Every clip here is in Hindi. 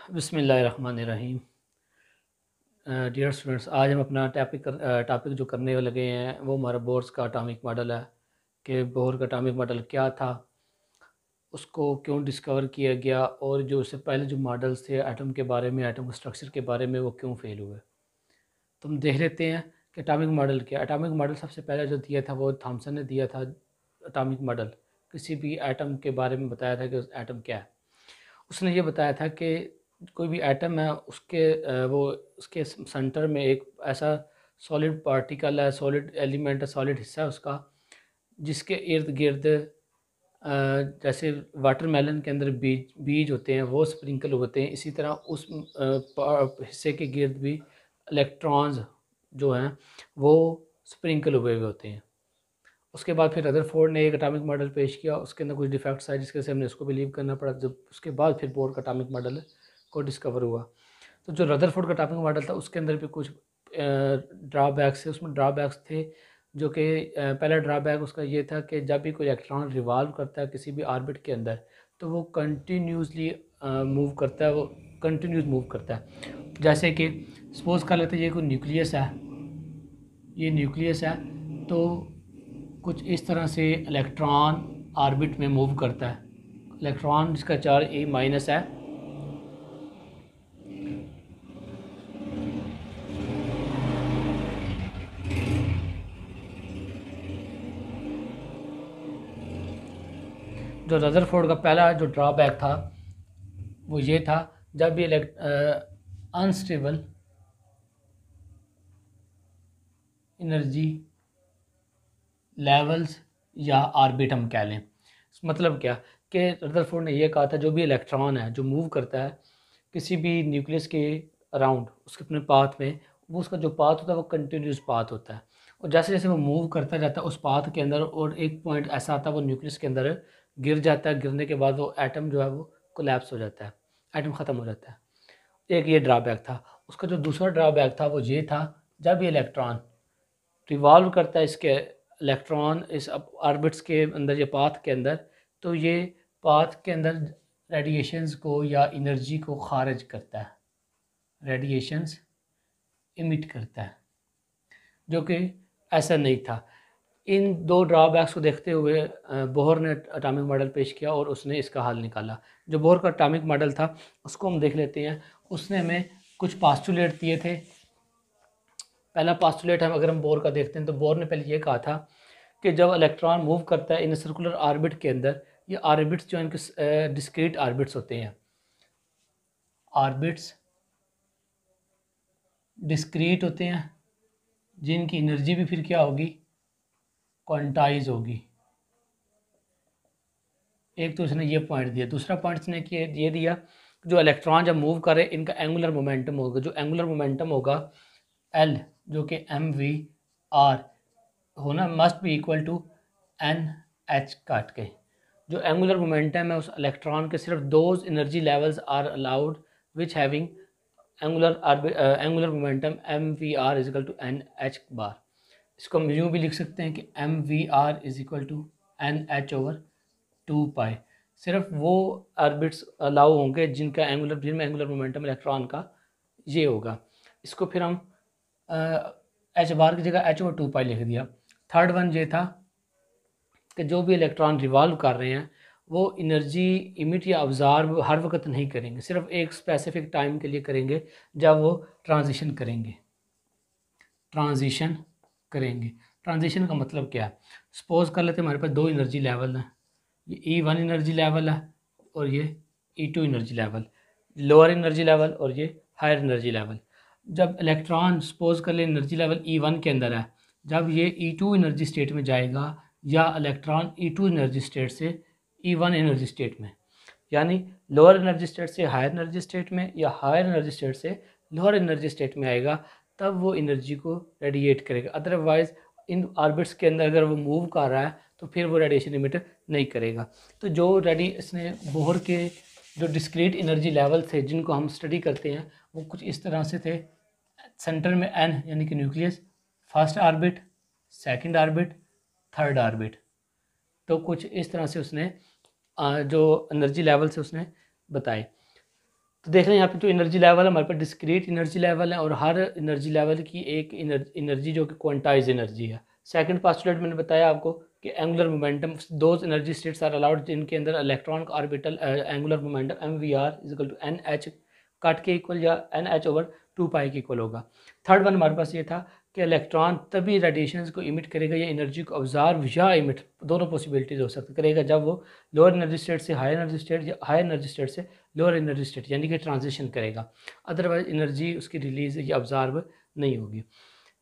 बिस्मिल्लाहिर्रहमानिर्रहीम। डियर स्टूडेंट्स, आज हम अपना टॉपिक जो करने लगे हैं वो हमारा बोर्स का एटॉमिक मॉडल है कि बोर का एटॉमिक मॉडल क्या था, उसको क्यों डिस्कवर किया गया और जो उससे पहले जो मॉडल्स थे एटम के बारे में, एटम स्ट्रक्चर के बारे में, वो क्यों फेल हुए। तो हम देख लेते हैं कि एटॉमिक मॉडल क्या। एटॉमिक मॉडल सबसे पहले जो दिया था वो थॉमसन ने दिया था। एटॉमिक मॉडल किसी भी एटम के बारे में बताया था कि एटम क्या है। उसने ये बताया था कि कोई भी एटम है वो उसके सेंटर में एक ऐसा सॉलिड पार्टिकल है, सॉलिड एलिमेंट है, सॉलिड हिस्सा है उसका, जिसके इर्द गिर्द जैसे वाटरमेलन के अंदर बीज बीज होते हैं वो स्प्रिंकल होते हैं, इसी तरह उस हिस्से के गिर्द भी इलेक्ट्रॉन्स जो हैं वो स्प्रिंकल हुए हुए होते हैं। उसके बाद फिर रदरफोर्ड ने एक एटॉमिक मॉडल पेश किया, उसके अंदर कुछ डिफेक्ट्स आए जिसके वजह से हमने उसको बिलीव करना पड़ा। जब उसके बाद फिर बोर का एटॉमिक मॉडल को डिस्कवर हुआ, तो जो रदरफोर्ड का एटॉमिक मॉडल था उसके अंदर भी कुछ ड्रॉबैक्स थे। उसमें ड्रॉबैक्स थे जो कि पहला ड्रॉबैक उसका ये था कि जब भी कोई इलेक्ट्रॉन रिवॉल्व करता है किसी भी ऑर्बिट के अंदर, तो वो कंटिन्यूसली मूव करता है, वो कंटिन्यूस मूव करता है। जैसे कि सपोज़ कर लेते हैं ये कोई न्यूक्लियस है, ये न्यूक्लियस है, तो कुछ इस तरह से इलेक्ट्रॉन ऑर्बिट में मूव करता है। इलेक्ट्रॉन जिसका चार्ज ए माइनस है, जो रदरफोर्ड का पहला जो ड्रॉबैक था वो ये था, जब भी अनस्टेबल एनर्जी लेवल्स या ऑर्बिट हम कह लें। मतलब क्या कि रदरफोर्ड ने यह कहा था जो भी इलेक्ट्रॉन है जो मूव करता है किसी भी न्यूक्लियस के अराउंड उसके अपने पाथ में, वो उसका जो पाथ होता है वो कंटिन्यूस पाथ होता है, और जैसे जैसे वो मूव करता जाता है उस पाथ के अंदर, और एक पॉइंट ऐसा आता है वो न्यूक्लियस के अंदर गिर जाता है, गिरने के बाद वो एटम जो है वो कोलैप्स हो जाता है, एटम ख़त्म हो जाता है। एक ये ड्रॉबैक था। उसका जो दूसरा ड्रॉबैक था वो ये था, जब ये इलेक्ट्रॉन रिवॉल्व करता है, इसके इलेक्ट्रॉन इस ऑर्बिट्स के अंदर या पाथ के अंदर, तो ये पाथ के अंदर रेडिएशंस को या एनर्जी को खारिज करता है, रेडिएशंस इमिट करता है, जो कि ऐसा नहीं था। इन दो ड्रॉबैक्स को देखते हुए बोहर ने एटॉमिक मॉडल पेश किया और उसने इसका हल निकाला। जो बोहर का एटॉमिक मॉडल था उसको हम देख लेते हैं। उसने हमें कुछ पास्टुलेट दिए थे। पहला पास्टुलेट हम अगर हम बोर का देखते हैं तो बोर ने पहले ये कहा था कि जब इलेक्ट्रॉन मूव करता है इन सर्कुलर ऑर्बिट के अंदर, ये ऑर्बिट्स जो इनके डिस्क्रीट ऑर्बिट्स होते हैं, ऑर्बिट्स डिस्क्रीट होते हैं, जिनकी एनर्जी भी फिर क्या होगी, क्वांटाइज होगी। एक तो इसने ये पॉइंट दिया। दूसरा पॉइंट इसने ये दिया, जो इलेक्ट्रॉन जब मूव करे इनका एंगुलर मोमेंटम होगा, जो एंगुलर मोमेंटम होगा एल, जो कि एम वी आर होना must be equal to N H काट के। जो एंगुलर मोमेंटम है उस इलेक्ट्रॉन के, सिर्फ those energy levels are allowed which having angular momentum M V R is equal to N H bar. इसको हम यूँ भी लिख सकते हैं कि M V R is equal to N H over 2 pi. सिर्फ वो ऑर्बिट्स अलाउ होंगे जिनमें एंगुलर मोमेंटम इलेक्ट्रॉन का ये होगा। इसको फिर हम एच बार की जगह एच ओवर 2 पाई लिख दिया। थर्ड वन ये था कि जो भी इलेक्ट्रॉन रिवॉल्व कर रहे हैं वो एनर्जी इमिट या ऑब्ज़र्व हर वक्त नहीं करेंगे, सिर्फ एक स्पेसिफिक टाइम के लिए करेंगे जब वो ट्रांजिशन करेंगे। ट्रांजिशन करेंगे, ट्रांजिशन का मतलब क्या है। सपोज कर लेते हैं हमारे पास दो एनर्जी लेवल हैं, ये E1 एनर्जी लेवल है और ये E2 energy level, lower energy level और ये हायर एनर्जी लेवल। जब इलेक्ट्रॉन सपोज कर ले एनर्जी लेवल E1 के अंदर है, जब ये E2 एनर्जी स्टेट में जाएगा या इलेक्ट्रॉन E2 एनर्जी स्टेट से E1 एनर्जी स्टेट में, यानी लोअर एनर्जी स्टेट से हायर एनर्जी स्टेट में या हायर एनर्जी स्टेट से लोअर एनर्जी स्टेट में आएगा, तब वो एनर्जी को रेडिएट करेगा। अदरवाइज़ इन ऑर्बिट्स के अंदर अगर वो मूव कर रहा है तो फिर वो रेडिएशन इमिट नहीं करेगा। तो जो इसने बोहर के जो डिस्क्रीट एनर्जी लेवल थे जिनको हम स्टडी करते हैं वो कुछ इस तरह से थे। सेंटर में एन यानी कि nucleus, first orbit, second orbit, third orbit. तो कुछ इस तरह से उसने जो एनर्जी लेवल से उसने बताए। तो देख लें यहाँ पे जो एनर्जी लेवल है हमारे पास डिस्क्रीट एनर्जी लेवल है और हर एनर्जी लेवल की एक एनर्जी जो कि क्वांटाइज एनर्जी है। सेकंड पास्टुलेट मैंने बताया आपको कि angular momentum those energy states are allowed जिनके अंदर electron orbital angular momentum MVR equal to NH cut के इक्वल या NH ओवर 2 पाई के इक्वल होगा। थर्ड वन हमारे पास ये था कि इलेक्ट्रॉन तभी रेडिएशंस को इमिट करेगा या एनर्जी को ऑब्जर्व या इमिट दोनों पॉसिबिलिटीज़ हो सकती करेगा जब वो लोअर एनर्जी स्टेट से हाई एनर्जी स्टेट या हाई एनर्जी स्टेट से लोअर एनर्जी स्टेट यानी कि ट्रांजिशन करेगा, अदरवाइज एनर्जी उसकी रिलीज या ऑब्जर्व नहीं होगी।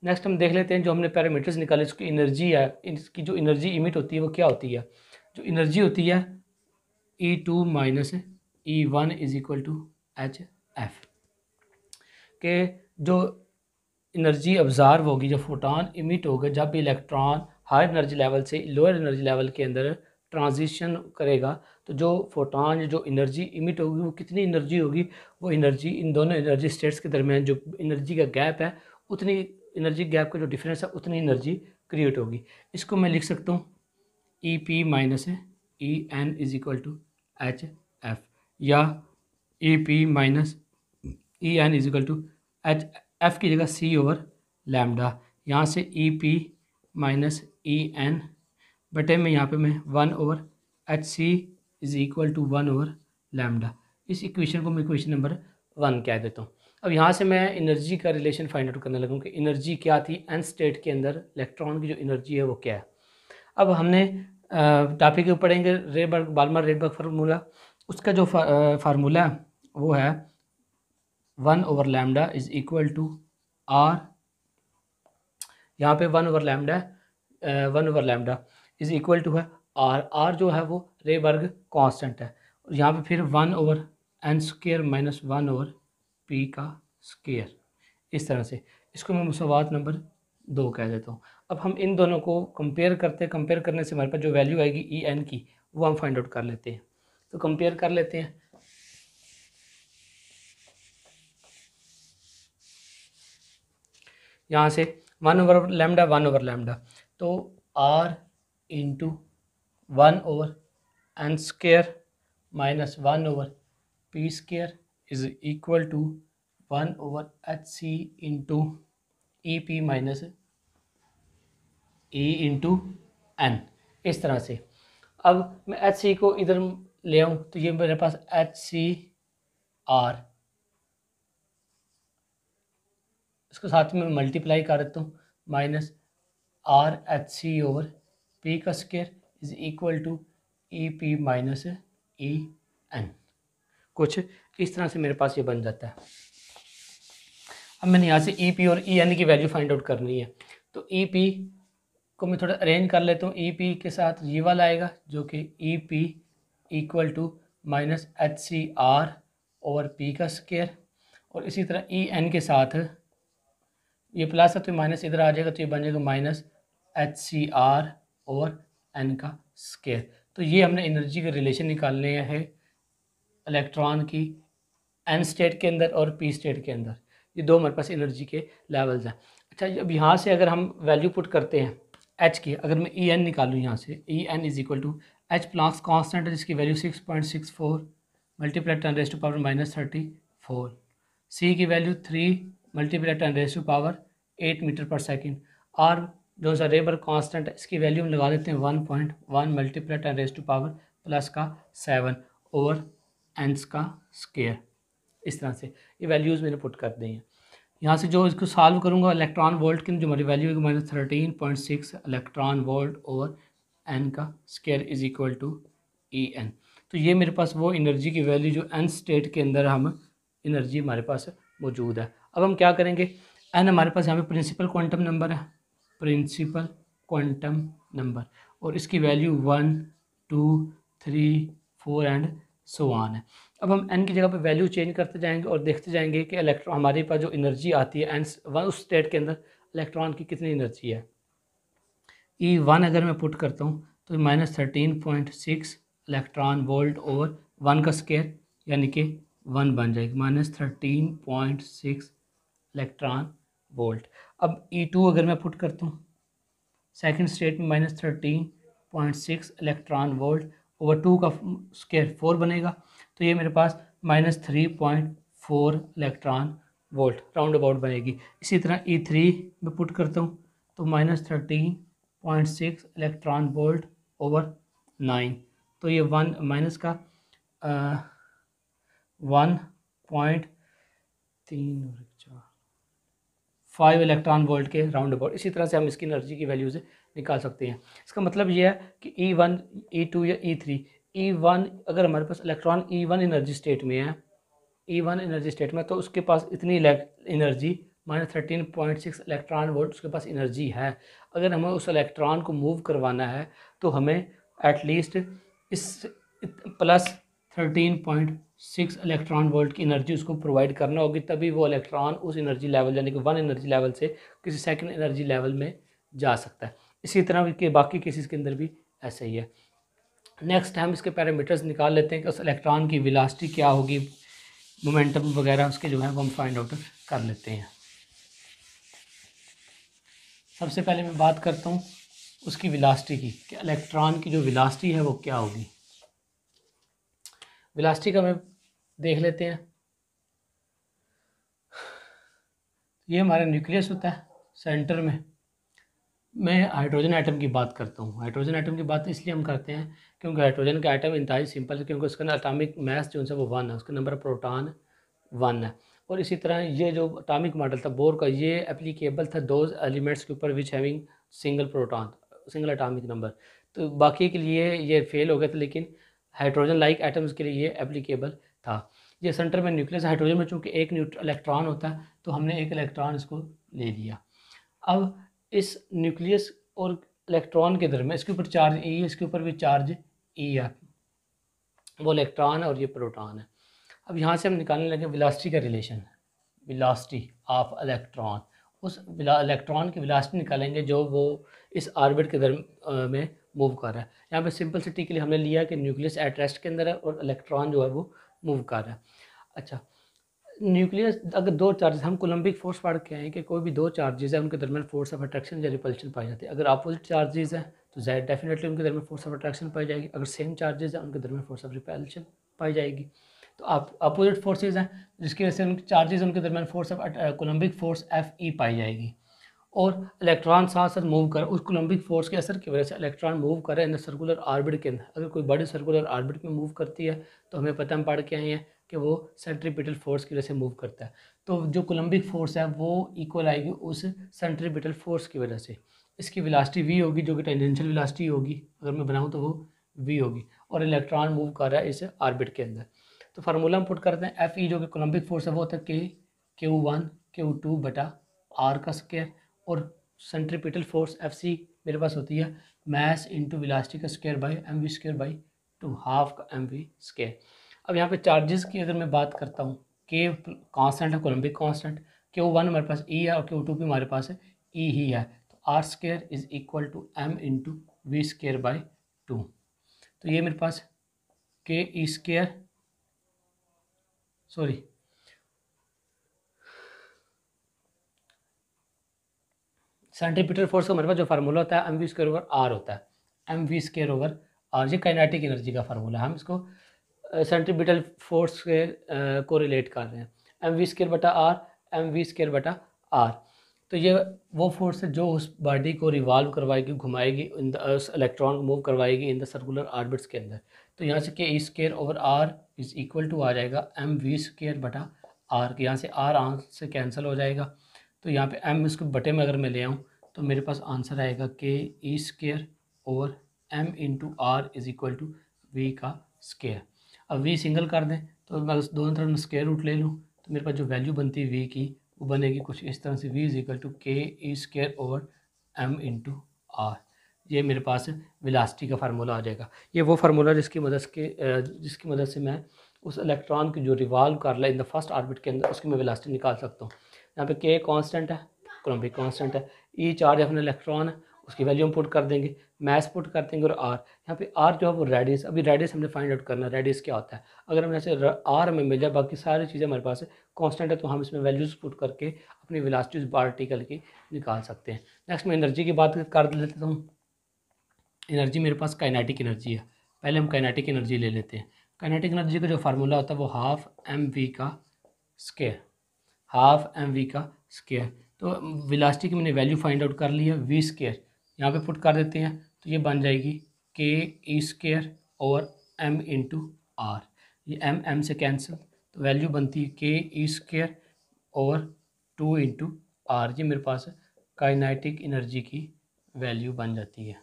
नेक्स्ट हम देख लेते हैं जो हमने पैरामीटर्स निकाले इसकी एनर्जी है, इसकी जो एनर्जी इमिट होती है वो क्या होती है। जो एनर्जी होती है E2 minus E1 is equal to HF के जो एनर्जी ऑब्जर्व होगी, जो फोटोन इमिट होगा जब भी इलेक्ट्रॉन हाई एनर्जी लेवल से लोअर एनर्जी लेवल के अंदर ट्रांजिशन करेगा, तो जो फोटोन जो एनर्जी इमिट होगी वो कितनी एनर्जी होगी, वो एनर्जी इन दोनों एनर्जी स्टेट्स के दरमियान जो एनर्जी का गैप है उतनी एनर्जी गैप का जो डिफरेंस है उतनी एनर्जी क्रिएट होगी। इसको मैं लिख सकता हूँ EP minus EN is equal to HF या EP minus EN is equal to HF की जगह C ओवर लैम्डा, यहाँ से EP माइनस EN बटे में यहाँ पे मैं 1 over HC is equal to 1 over lambda. इस इक्वेशन को मैं इक्वेशन नंबर 1 कह देता हूँ। अब यहाँ से मैं एनर्जी का रिलेशन फाइंड आउट करने लगूँ कि एनर्जी क्या थी एन स्टेट के अंदर इलेक्ट्रॉन की जो एनर्जी है वो क्या है। अब हमने टॉपिक पढ़ेंगे रेबर्ग बाल्मर रेडबर्ग फार्मूला, उसका जो फार्मूला है वो है 1 over lambda is equal to R, यहाँ पे 1 over lambda 1 over lambda is equal to है R जो है वो रेबर्ग कांस्टेंट है, और यहाँ पे फिर 1 over N square minus 1 over P का स्क्वायर। इस तरह से इसको मैं मुसावात नंबर 2 कह देता हूँ। अब हम इन दोनों को कंपेयर करने से हमारे पास जो वैल्यू आएगी EN की वो हम फाइंड आउट कर लेते हैं। तो कंपेयर कर लेते हैं। यहाँ से 1 ओवर लैम्डा, तो R into 1 over N square minus 1 over P square is equal to 1 over HC into EP minus E into N। इस तरह से अब मैं HC को इधर ले आऊँ तो ये मेरे पास HCR, इसको साथ में मल्टीप्लाई कर देता हूँ माइनस RHC ओवर P का square is equal to EP minus EN। कुछ इस तरह से मेरे पास ये बन जाता है। अब मैंने यहाँ से EP और EN की वैल्यू फाइंड आउट करनी है, तो EP को मैं थोड़ा अरेंज कर लेता हूँ। EP के साथ ये वाला आएगा जो कि EP equal to minus HCR over P का स्क्वायर, और इसी तरह EN के साथ ये प्लस है तो माइनस इधर आ जाएगा तो ये बन जाएगा माइनस HCR ओवर N का स्क्वायर। तो ये हमने एनर्जी के रिलेशन निकालने हैं इलेक्ट्रॉन की N स्टेट के अंदर और P स्टेट के अंदर, ये दो हमारे पास एनर्जी के लेवल्स हैं। अच्छा, अब यहाँ से अगर हम वैल्यू पुट करते हैं H की, अगर मैं EN निकालूँ यहाँ से EN is equal to H plus constant है जिसकी value 6.64 multiply 10 to power minus 34, C की value 3 multiply 10 to power 8 metre पर सेकेंड, R जो सा रेबर कांस्टेंट है इसकी वैल्यू हम लगा देते हैं 1.1 मल्टीप्लाई 10 टू पावर प्लस का 7 ओवर एंस का स्क्वायर। इस तरह से ये वैल्यूज़ मैंने पुट कर दी हैं। यहाँ से जो इसको सॉल्व करूँगा इलेक्ट्रॉन वोल्ट की जो हमारी वैल्यू है minus 13.6 electron volt over N का square is equal to EN। तो ये मेरे पास वो एनर्जी की वैल्यू जो एन स्टेट के अंदर हम एनर्जी हमारे पास मौजूद है। अब हम क्या करेंगे, एन हमारे पास यहाँ पे प्रिंसिपल क्वांटम नंबर है, प्रिंसिपल क्वांटम नंबर, और इसकी वैल्यू 1 2 3 4 एंड सो ऑन है। अब हम एन की जगह पे वैल्यू चेंज करते जाएंगे और देखते जाएंगे कि इलेक्ट्रॉन हमारे पास जो एनर्जी आती है एन उस स्टेट के अंदर इलेक्ट्रॉन की कितनी एनर्जी है। E1 अगर मैं पुट करता हूँ तो माइनस 13.6 इलेक्ट्रॉन वोल्ट ओवर 1 का स्क्वायर यानी कि 1 बन जाएगी माइनस 13.6 इलेक्ट्रॉन वोल्ट। अब E2 अगर मैं पुट करता हूँ सेकंड स्टेट में माइनस 13.6 इलेक्ट्रॉन वोल्ट ओवर 2 का स्क्वायर 4 बनेगा, तो ये मेरे पास -3.4 इलेक्ट्रॉन वोल्ट राउंड अबाउट बनेगी। इसी तरह E3 में पुट करता हूँ तो -13.6 इलेक्ट्रॉन वोल्ट ओवर 9, तो ये 1 माइनस का 1.5 इलेक्ट्रॉन वोल्ट के राउंड अबाउट। इसी तरह से हम इसकी एनर्जी की वैल्यूज़ निकाल सकते हैं। इसका मतलब ये है कि E1, E2 या E3, E1 अगर हमारे पास इलेक्ट्रॉन E1 एनर्जी स्टेट में है, E1 एनर्जी स्टेट में, तो उसके पास इतनी एनर्जी -13.6 इलेक्ट्रॉन वोल्ट उसके पास एनर्जी है। अगर हमें उस इलेक्ट्रॉन को मूव करवाना है तो हमें एटलीस्ट इस +13.6 इलेक्ट्रॉन वोल्ट की एनर्जी उसको प्रोवाइड करना होगी, तभी वो इलेक्ट्रॉन उस एनर्जी लेवल यानी कि 1 एनर्जी लेवल से किसी सेकंड एनर्जी लेवल में जा सकता है। इसी तरह के बाकी केसेस के अंदर भी ऐसा ही है। नेक्स्ट हम इसके पैरामीटर्स निकाल लेते हैं कि उस इलेक्ट्रॉन की वेलोसिटी क्या होगी, मोमेंटम वगैरह उसके जो है वो हम फाइंड आउट कर लेते हैं। सबसे पहले मैं बात करता हूँ उसकी वेलोसिटी की, कि इलेक्ट्रॉन की जो वेलोसिटी है वो क्या होगी। वेलोसिटी का मैं देख लेते हैं। ये हमारा न्यूक्लियस होता है सेंटर में। मैं हाइड्रोजन एटम की बात करता हूँ। हाइड्रोजन एटम की बात इसलिए हम करते हैं क्योंकि हाइड्रोजन का एटम इंतहाई सिंपल है, क्योंकि उसका एटॉमिक मास जो है वो 1 है, उसका नंबर प्रोटॉन 1 है। और इसी तरह ये जो एटॉमिक मॉडल था बोर का, ये एप्लीकेबल था दोज एलिमेंट्स के ऊपर which having single proton, single atomic number. तो बाकी के लिए ये फेल हो गया था, लेकिन हाइड्रोजन लाइक एटम्स के लिए ये एप्लीकेबल था। ये सेंटर में न्यूक्लियस हाइड्रोजन में चूँकि एक इलेक्ट्रॉन होता है तो हमने एक इलेक्ट्रॉन इसको ले लिया। अब इस न्यूक्लियस और इलेक्ट्रॉन के दरमियान इसके ऊपर चार्ज ई है, इसके ऊपर भी चार्ज ई है, वो इलेक्ट्रॉन है और ये प्रोटॉन है। अब यहाँ से हम निकालने लगे वेलोसिटी का रिलेशन, वेलोसिटी ऑफ इलेक्ट्रॉन। उस इलेक्ट्रॉन की वेलोसिटी निकालेंगे जो वो इस ऑर्बिट के में मूव कर रहा है। यहाँ पे सिंपलिसिटी के लिए हमने लिया कि न्यूक्लियस एट रेस्ट के अंदर है और इलेक्ट्रॉन जो है वो मूव कर रहा है। अच्छा, न्यूक्लियस अगर दो चार्जेस, हम कोलम्बिक फोर्स पढ़ के आए कि कोई भी दो चार्जेस हैं उनके दरमियान फोर्स ऑफ अट्रैक्शन या रिपल्शन पाई जाती है। अगर अपोजिट चार्जेस हैं तो ज़ाहिर डेफिनेटली उनके दरमियान फोर्स ऑफ अट्रैक्शन पाई जाएगी। अगर सेम चार्जेस हैं उनके दरमियान फोर्स ऑफ रिपल्शन पाई जाएगी। तो आप अपोजिट फोर्सेज हैं जिसकी वजह से उनके चार्जेस उनके दरमियान force of coulombic force Fe पाई जाएगी। और इलेक्ट्रॉन साथ साथ मूव कर, उस कोलम्बिक फोर्स के असर की वजह से इलेक्ट्रॉन मूव कर रहे हैं इन सर्कुलर ऑर्बिट के अंदर। अगर कोई बड़ी सर्कुलर ऑर्बिट में मूव करती है तो हमें पता, हम पढ़ के आए हैं कि वो सेंट्रीपिटल फोर्स की वजह से मूव करता है। तो जो कोलम्बिक फोर्स है वो इक्वल आएगी उस सेंट्रीपिटल फोर्स की वजह से। इसकी वेलोसिटी v होगी जो कि टेंजेंशियल वेलोसिटी होगी, अगर मैं बनाऊँ तो वो v होगी, और इलेक्ट्रॉन मूव कर रहा है इस ऑर्बिट के अंदर। तो फार्मूला हम पुट करते हैं, Fe जो कि कोलम्बिक फोर्स है वो होता है Q1 Q2 बटा R का स्क्वायर, और सेंट्रीपिटल फोर्स Fc मेरे पास होती है मास इंटू वेलोसिटी का square by mv square by 2 half का mv स्क्वायर। अब यहाँ पे चार्जेस की अगर मैं बात करता हूँ, के कांस्टेंट है, कोलम्बिक कांस्टेंट, Q1 हमारे पास E है और Q2 भी हमारे पास E ही है, तो R square is equal to m into V square by 2। तो ये मेरे पास के ई स्क्वायर, सॉरी सेंट्रीपिटल फोर्स का हमारे पास जो फार्मूला होता है mv स्क्वायर ओवर r होता है, mv स्क्वायर ओवर r, ये काइनेटिक एनर्जी का फार्मूला है। हम इसको सेंट्रीपिटल फोर्स के को रिलेट कर रहे हैं, mv स्क्वायर बटा r, mv स्क्वायर बटा r। तो ये वो फोर्स है जो उस बॉडी को रिवॉल्व करवाएगी, घुमाएगी, उस इलेक्ट्रॉन को मूव करवाएगी इन द सर्कुलर ऑर्बिट्स के अंदर। तो यहाँ से K E square over r is equal to आ जाएगा mv स्क्वायर बटा r, यहाँ से r से कैंसिल हो जाएगा। तो यहाँ पे m इसको बटे में अगर मैं ले आऊँ तो मेरे पास आंसर आएगा K E square over m into R is equal to V का स्क्वायर। अब वी सिंगल कर दें तो मैं उस दोनों तरफ स्क्वायर रूट ले लूँ तो मेरे पास जो वैल्यू बनती है वी की वो बनेगी कुछ इस तरह से, we is equal to K E square over m into R. ये मेरे पास वेलोसिटी का फार्मूला आ जाएगा। ये वो फार्मूला जिसकी मदद से मैं उस इलेक्ट्रॉन की जो रिवॉल्व कर रहा है इन द फर्स्ट ऑर्बिट के अंदर उसकी मैं वेलोसिटी निकाल सकता हूँ। यहाँ पे के कांस्टेंट है, कोलम्बिक कांस्टेंट है, ई चार्ज अपना इलेक्ट्रॉन है, उसकी वैल्यू हम पुट कर देंगे, मैस पुट कर देंगे, और आर, यहाँ पे आर जो है वो रेडियस, अभी रेडियस हमने फाइंड आउट करना है, रेडियस क्या होता है। अगर हमें ऐसे आर हमें मिल जाए, बाकी सारी चीज़ें हमारे पास कांस्टेंट है, तो हम इसमें वैल्यूज़ पुट करके अपनी वेलोसिटी उस पार्टिकल की निकाल सकते हैं। नेक्स्ट मैं एनर्जी की बात कर लेता हूँ। एनर्जी मेरे पास काइनेटिक एनर्जी है, पहले हम काइनेटिक एनर्जी ले लेते हैं। काइनेटिक एनर्जी का जो फार्मूला होता है वो हाफ एम वी का स्क्वायर, हाफ एम वी का स्क्वायर। तो वेलोसिटी की मैंने वैल्यू फाइंड आउट कर लिया, वी स्क्वायर यहाँ पे पुट कर देते हैं, तो ये बन जाएगी के ई स्क्वायर और एम इंटू आर। ये एम से कैंसिल, तो वैल्यू बनती है के ई स्क्वायर और 2 इंटू आर। ये मेरे पास काइनेटिक एनर्जी की वैल्यू बन जाती है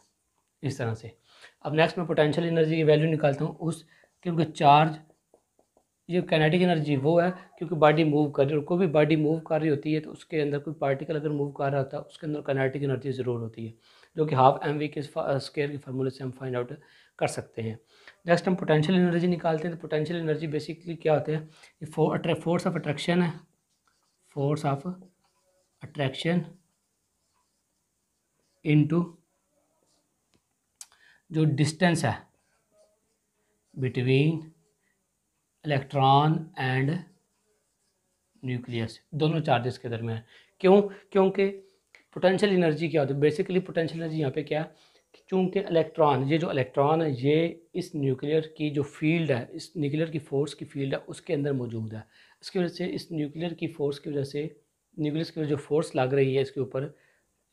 इस तरह से। अब नेक्स्ट मैं पोटेंशियल एनर्जी की वैल्यू निकालता हूँ उस, क्योंकि चार्ज, ये काइनेटिक एनर्जी वो है क्योंकि बॉडी मूव कर रही है, और कोई भी बॉडी मूव कर रही होती है तो उसके अंदर कोई पार्टिकल अगर मूव कर रहा होता है उसके अंदर काइनेटिक एनर्जी ज़रूर होती है, जो कि हाफ एम वी के स्क्वायर के फार्मूले से हम फाइंड आउट कर सकते हैं। नेक्स्ट हम पोटेंशियल एनर्जी निकालते हैं। तो पोटेंशियल एनर्जी बेसिकली क्या होता है, ये फोर्स ऑफ अट्रैक्शन है, फोर्स ऑफ अट्रैक्शन इनटू जो डिस्टेंस है बिटवीन इलेक्ट्रॉन एंड न्यूक्लियस, दोनों चार्जेस के दरमियान। क्यों? क्योंकि पोटेंशियल एनर्जी क्या होती है, बेसिकली पोटेंशियल एनर्जी यहाँ पे क्या है कि चूँकि इलेक्ट्रॉन, ये जो इलेक्ट्रॉन है ये इस न्यूक्लियर की जो फील्ड है, इस न्यूक्लियर की फोर्स की फील्ड है उसके अंदर मौजूद है। इसकी वजह से इस न्यूक्लियर की फोर्स की वजह से, न्यूक्लियस की जो फोर्स लग रही है इसके ऊपर,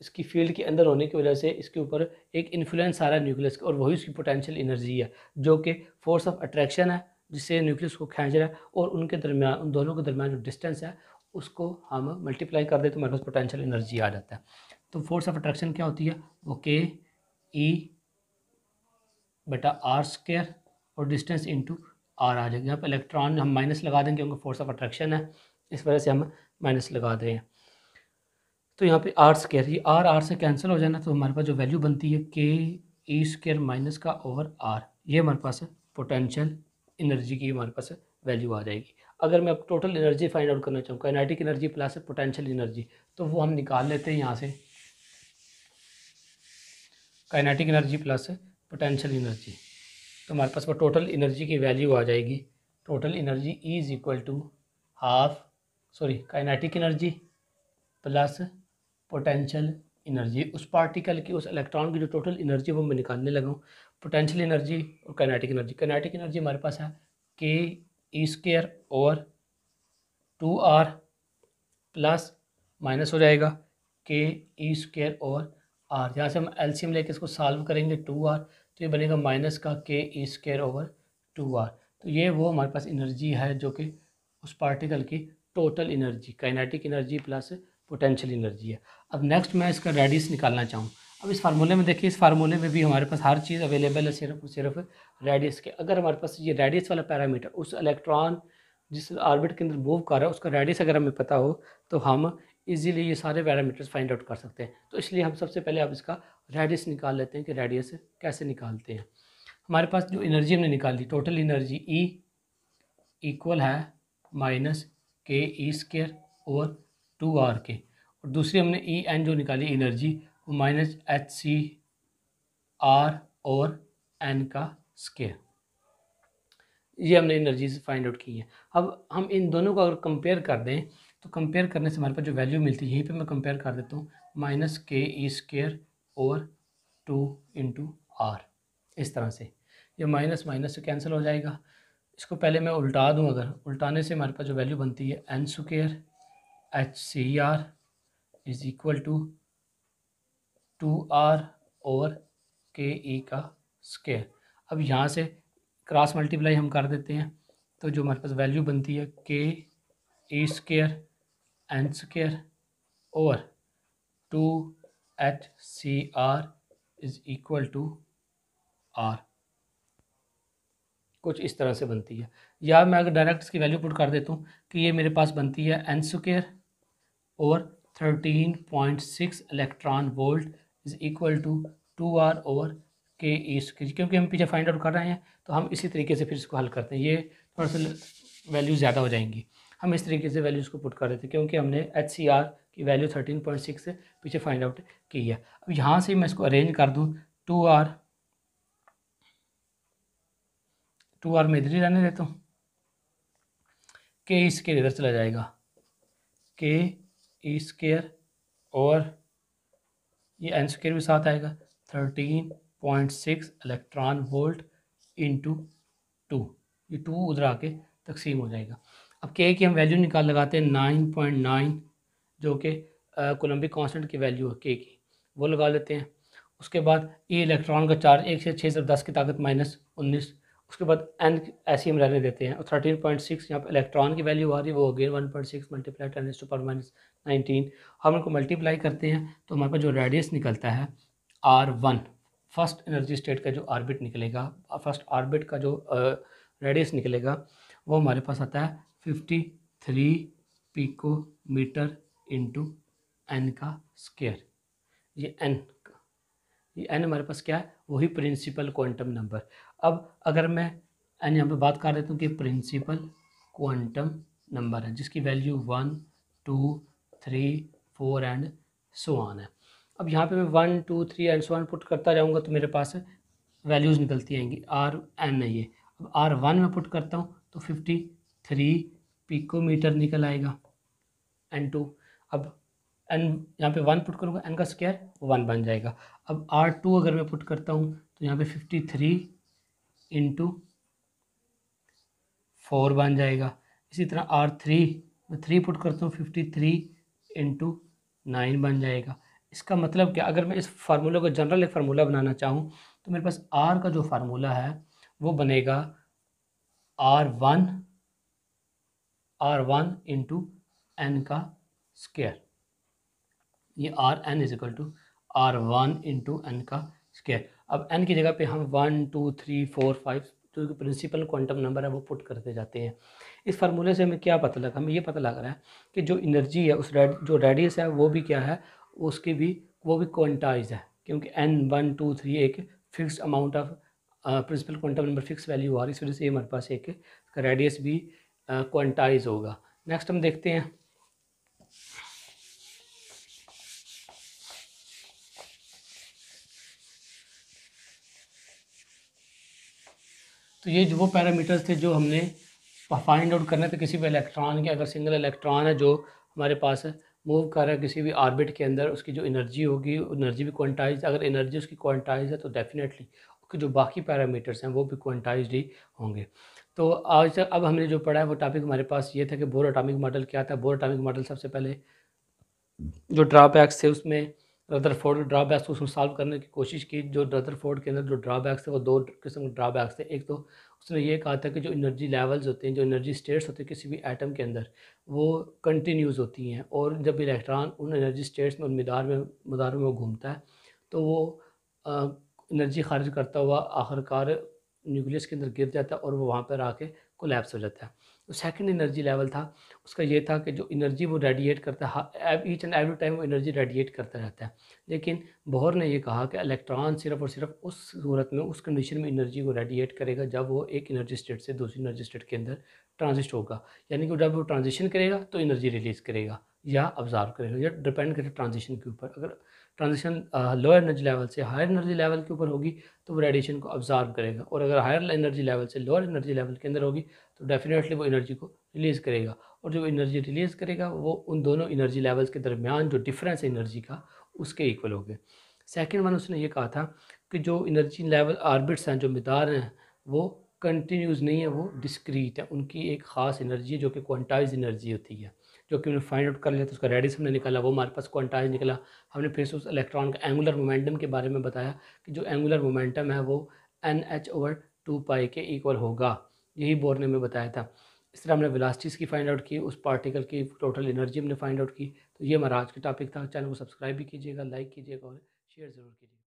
इसकी फील्ड के अंदर होने की वजह से इसके ऊपर एक इन्फ्लुएंस आ रहा है न्यूक्लियस का, और वही उसकी पोटेंशियल एनर्जी है, जो कि फोर्स ऑफ अट्रैक्शन है जिससे न्यूक्लियस को खींच रहा है, और उनके दरमियान, उन दोनों के दरमियान जो डिस्टेंस है उसको हम मल्टीप्लाई कर दें तो हमारे पास पोटेंशियल एनर्जी आ जाता है। तो फोर्स ऑफ अट्रैक्शन क्या होती है, वो के ई बटा आर स्क्वायर और डिस्टेंस इंटू आर आ जाएगा। यहाँ पर इलेक्ट्रॉन हम माइनस लगा देंगे क्योंकि फोर्स ऑफ अट्रैक्शन है, इस वजह से हम माइनस लगा दे रहे हैं। तो यहाँ पे आर स्क्वायर, ये आर से कैंसिल हो जाना, तो हमारे पास जो वैल्यू बनती है के ई स्क्वायर माइनस का ओवर आर, ये हमारे पास पोटेंशियल एनर्जी की हमारे पास वैल्यू आ जाएगी। अगर मैं अब टोटल एनर्जी फाइंड आउट करना चाहूँ, kinetic energy plus potential energy, तो वो हम निकाल लेते हैं यहाँ से, kinetic energy plus potential energy. तो हमारे पास वो टोटल एनर्जी की वैल्यू आ जाएगी, total energy is equal to kinetic energy plus potential energy, उस पार्टिकल की, उस इलेक्ट्रॉन की जो टोटल एनर्जी वो मैं निकालने लगा हूँ। पोटेंशियल एनर्जी और काइनेटिक एनर्जी, काइनेटिक एनर्जी हमारे पास है के ई स्क्वायर और 2r प्लस माइनस हो जाएगा के ई स्क्वायर और आर, यहाँ से हम एलसीएम लेके इसको सॉल्व करेंगे 2r, तो ये बनेगा माइनस का के ई स्क्वायर ओवर 2r। तो ये वो हमारे पास एनर्जी है जो कि उस पार्टिकल की total energy, kinetic energy plus potential energy है। अब नेक्स्ट मैं इसका रेडियस निकालना चाहूँ। अब इस फार्मूले में देखिए, इस फार्मूले में भी हमारे पास हर चीज़ अवेलेबल है सिर्फ और सिर्फ रेडियस के। अगर हमारे पास ये रेडियस वाला पैरामीटर, उस इलेक्ट्रॉन जिस ऑर्बिट के अंदर मूव कर रहा है उसका रेडियस अगर हमें पता हो तो हम इजीली ये सारे पैरामीटर्स फाइंड आउट कर सकते हैं। तो इसलिए हम सबसे पहले अब इसका रेडियस निकाल लेते हैं कि रेडियस कैसे निकालते हैं। हमारे पास जो एनर्जी हमने निकाली, टोटल एनर्जी ई इक्वल है माइनस के ई स्क्वायर और 2r के, और दूसरी हमने ई एन जो निकाली एनर्जी वो माइनस एच सी आर और एन का स्क्वायर, ये हमने एनर्जीज फाइंड आउट की है। अब हम इन दोनों को अगर कंपेयर कर दें तो कंपेयर करने से हमारे पास जो वैल्यू मिलती है, यहीं पे मैं कंपेयर कर देता हूँ, माइनस के ई स्क्वायर और 2 इंटू आर, इस तरह से ये माइनस माइनस से कैंसिल हो जाएगा। इसको पहले मैं उल्टा दूँ, अगर उल्टाने से हमारे पास जो वैल्यू बनती है n square h c r is equal to 2r over k e का स्क्वायर। अब यहाँ से क्रॉस मल्टीप्लाई हम कर देते हैं, तो जो हमारे पास वैल्यू बनती है K E square N square over 2HCr is equal to R, कुछ इस तरह से बनती है। या मैं अगर डायरेक्ट इसकी वैल्यू पुट कर देता हूँ कि ये मेरे पास बनती है एन स्क्वायर और 13.6 electron volt is equal to 2r over k E square. क्योंकि हम पीछे फाइंड आउट कर रहे हैं तो हम इसी तरीके से फिर इसको हल करते हैं, ये थोड़ा सा वैल्यू ज़्यादा हो जाएंगी, हम इस तरीके से वैल्यूज़ को पुट कर देते हैं क्योंकि हमने HCr की वैल्यू 13.6 से पीछे फाइंड आउट की है। अब यहाँ से मैं इसको अरेंज कर दूँ, 2r में इधर ही रहने देता हूँ, के ई स्क्वायर इधर चला जाएगा, के ई स्क्वायर और ये एन स्क्वायर भी साथ आएगा, 13.6 इलेक्ट्रॉन वोल्ट इंटू 2, ये 2 उधर आके तकसीम हो जाएगा। अब के की हम वैल्यू लगाते हैं 9.9, जो कि कोलम्बिक कांस्टेंट की वैल्यू है के की, वो लगा लेते हैं। उसके बाद ये इलेक्ट्रॉन का चार्ज 1 से 6 से 10 की ताकत -19। उसके बाद एन ऐसे ही हम रहने देते हैं, और 13.6 यहाँ पर इलेक्ट्रॉन की वैल्यू आ रही है, वो अगेन 1.6 मल्टीप्लाई 10⁻⁻19। हम इनको मल्टीप्लाई करते हैं तो हमारे पास जो रेडियस निकलता है R1, फर्स्ट एनर्जी स्टेट का जो ऑर्बिट निकलेगा, फर्स्ट ऑर्बिट का जो रेडियस निकलेगा, वो हमारे पास आता है 53 पिकोमीटर इंटू एन का स्क्वायर। ये एन हमारे पास क्या है, वही प्रिंसिपल क्वांटम नंबर। अब अगर मैं एन यहाँ पे बात कर देता हूँ कि प्रिंसिपल क्वांटम नंबर है जिसकी वैल्यू 1, 2, 3, 4 एंड सो ऑन है। अब यहाँ पे मैं 1, 2, 3 एंड सो ऑन पुट करता जाऊँगा तो मेरे पास वैल्यूज़ निकलती आएंगी। आर एन है ये। अब R1 में पुट करता हूँ तो 53 पिकोमीटर निकल आएगा N2। अब एन यहाँ पे 1 पुट करूँगा, एन का स्क्वायर 1 बन जाएगा। अब R2 अगर मैं पुट करता हूँ तो यहाँ पे 53 इंटू 4 बन जाएगा। इसी तरह R3 में 3 पुट करता हूँ, 53 इंटू 9 बन जाएगा। इसका मतलब क्या, अगर मैं इस फार्मूले को जनरल एक फार्मूला बनाना चाहूँ तो मेरे पास R का जो फार्मूला है वो बनेगा R1 इंटू एन का स्क्वायर। ये R n is equal to R1 into n का स्क्वायर। अब n की जगह पे हम 1, 2, 3, 4, 5 जो प्रिंसिपल क्वांटम नंबर है वो पुट करते जाते हैं। इस फार्मूले से हमें क्या पता लगा, हमें ये पता लग रहा है कि जो एनर्जी है उस जो रेडियस है वो भी क्या है, उसकी भी वो भी क्वांटाइज है, क्योंकि n 1, 2, 3 एक fix amount of principal quantum number fix value आ रही है, इस वजह से हमारे पास एक रेडियस भी क्वांटाइज होगा। नेक्स्ट हम देखते हैं तो ये जो वो पैरामीटर्स थे जो हमने फाइंड आउट करने थे किसी भी इलेक्ट्रॉन के। अगर सिंगल इलेक्ट्रॉन है जो हमारे पास मूव कर रहा है किसी भी ऑर्बिट के अंदर, उसकी जो एनर्जी होगी, एनर्जी भी क्वांटाइज, अगर एनर्जी उसकी क्वांटाइज है तो डेफिनेटली उसके जो बाकी पैरामीटर्स हैं वो भी क्वांटाइज्ड ही होंगे। तो आज तक अब हमने जो पढ़ा है वो टॉपिक हमारे पास ये था कि बोर एटॉमिक मॉडल क्या था। बोर एटॉमिक मॉडल सबसे पहले जो ड्रॉबैक्स थे उसमें रदरफोर्ड ड्रॉबैक्स को उसमें सॉल्व करने की कोशिश की। जो रदरफोर्ड के अंदर जो ड्रॉबैक्स थे वो 2 किस्म के ड्रॉबैक्स थे। एक तो उसने ये कहा था कि जो एनर्जी लेवल्स होते हैं, जो एनर्जी स्टेट्स होते हैं किसी भी एटम के अंदर, वो कंटिन्यूस होती हैं, और जब इलेक्ट्रॉन उन एनर्जी स्टेट्स में उन मदारों में वो घूमता है तो वो एनर्जी खारिज करता हुआ आखिरकार न्यूक्लियस के अंदर गिर जाता है और वो वहाँ पर आके कोलैप्स हो जाता है। तो सेकंड एनर्जी लेवल था उसका, ये था कि जो एनर्जी वो रेडिएट करता है, ईच एंड एवरी टाइम वो एनर्जी रेडिएट करता रहता है। लेकिन बोहर ने ये कहा कि इलेक्ट्रॉन सिर्फ और सिर्फ उस सूरत में, उस कंडीशन में एनर्जी को रेडिएट करेगा जब वो एक एनर्जी स्टेट से दूसरी एनर्जी स्टेट के अंदर ट्रांजिट होगा। यानी कि जब वो ट्रांजिशन करेगा तो एनर्जी रिलीज़ करेगा या ऑब्जर्व करेगा, या डिपेंड करेगा ट्रांजिशन के ऊपर। अगर ट्रांजिशन लोअर एनर्जी लेवल से हायर एनर्जी लेवल के ऊपर होगी तो वो रेडिएशन को ऑब्जर्व करेगा, और अगर हायर एनर्जी लेवल से लोअर एनर्जी लेवल के अंदर होगी तो डेफिनेटली वो एनर्जी को रिलीज़ करेगा। और जो एनर्जी रिलीज़ करेगा वो उन दोनों एनर्जी लेवल्स के दरमियान जो डिफरेंस है एनर्जी का उसके इक्वल हो गए। सेकेंड वन उसने ये कहा था कि जो एनर्जी लेवल ऑर्बिट्स हैं, जो मिदार हैं, वो कंटिन्यूस नहीं है, वो डिस्क्रीट है। उनकी एक ख़ास एनर्जी है जो कि क्वांटाइज एनर्जी होती है, जो कि हमने फाइंड आउट कर लिया। तो उसका रेडियस हमने निकाला, वो हमारे पास क्वांटाइज निकला। हमने फिर से उस इलेक्ट्रॉन का एंगुलर मोमेंटम के बारे में बताया कि जो एंगुलर मोमेंटम है वो NH/2π के इक्वल होगा, यही बोर ने हमें बताया था। इस तरह हमने वेलोसिटीज़ की फाइंड आउट की, उस पार्टिकल की टोटल एनर्जी हमने फाइंड आउट की। तो ये हमारा आज का टॉपिक था। चैनल को सब्सक्राइब भी कीजिएगा, लाइक कीजिएगा और शेयर ज़रूर कीजिएगा।